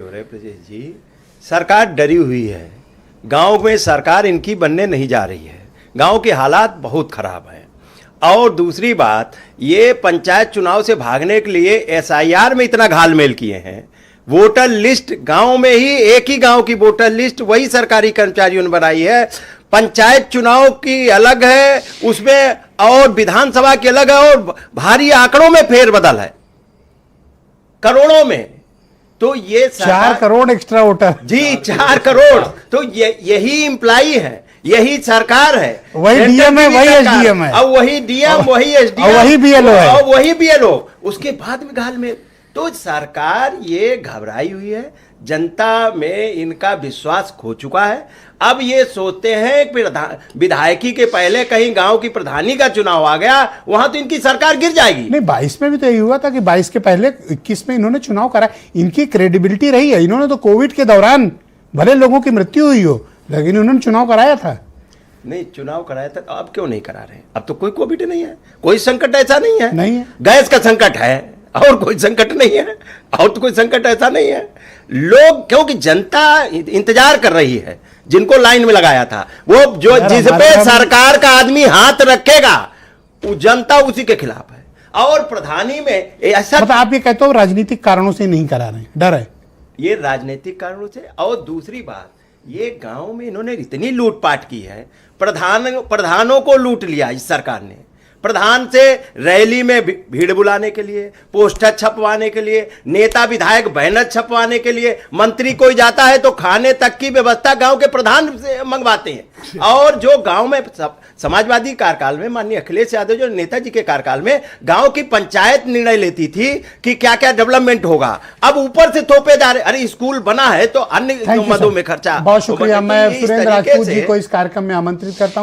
ब्रजेश जी, सरकार डरी हुई है। गांव में सरकार इनकी बनने नहीं जा रही है। गांव के हालात बहुत खराब हैं। और दूसरी बात, ये पंचायत चुनाव से भागने के लिए एसआईआर में इतना घालमेल किए हैं। वोटर लिस्ट गांव में ही एक ही गांव की वोटर लिस्ट वही सरकारी कर्मचारियों ने बनाई है। पंचायत चुनाव की अलग है उसमें, और विधानसभा की अलग है, और भारी आंकड़ों में फेरबदल है, करोड़ों में। तो ये 4 करोड़ एक्स्ट्रा वोटर जी, 4 करोड़। तो यही इम्प्लाई है, यही सरकार है, वही डीएम है, वही एसडीएम है, अब वही डीएम, वही एसडीएम, वही बीएलओ है, और वही बीएलओ। उसके बाद में घालमेल। तो सरकार ये घबराई हुई है, जनता में इनका विश्वास खो चुका है। अब ये सोचते हैं कि विधायकी के पहले कहीं गांव की प्रधानी का चुनाव आ गया, वहां तो इनकी सरकार गिर जाएगी। नहीं, 22 में भी तो यही हुआ था कि 22 के पहले 21 में इन्होंने चुनाव करा। इनकी क्रेडिबिलिटी रही है। इन्होंने तो कोविड के दौरान भले लोगों की मृत्यु हुई हो, लेकिन उन्होंने चुनाव कराया था। नहीं, चुनाव कराया था, अब क्यों नहीं करा रहे? अब तो कोई कोविड नहीं है, कोई संकट ऐसा नहीं है। नहीं है। गैस का संकट है और कोई संकट नहीं है, और तो कोई संकट ऐसा नहीं है। लोग, क्योंकि जनता इंतजार कर रही है, जिनको लाइन में लगाया था, वो जो जिस पे सरकार का आदमी हाथ रखेगा वो जनता उसी के खिलाफ है। और प्रधानी में ऐसा, मतलब आप ये कहते हो राजनीतिक कारणों से नहीं करा रहे, डर है? ये राजनीतिक कारणों से। और दूसरी बात, ये गांव में इन्होंने इतनी लूटपाट की है, प्रधानों को लूट लिया इस सरकार ने। प्रधान से रैली में भीड़ बुलाने के लिए, पोस्टर छपवाने के लिए, नेता विधायक बैनर छपवाने के लिए, मंत्री कोई जाता है तो खाने तक की व्यवस्था गांव के प्रधान से मंगवाते हैं। और जो गांव में समाजवादी कार्यकाल में माननीय अखिलेश यादव जो नेताजी के कार्यकाल में गांव की पंचायत निर्णय लेती थी कि क्या क्या डेवलपमेंट होगा, अब ऊपर से थोपे जा रहे। अरे स्कूल बना है तो अन्य मदों में खर्चा। बहुत शुक्रिया। मैं सुरेंद्र राजपूत जी को इस कार्यक्रम में आमंत्रित करता हूं।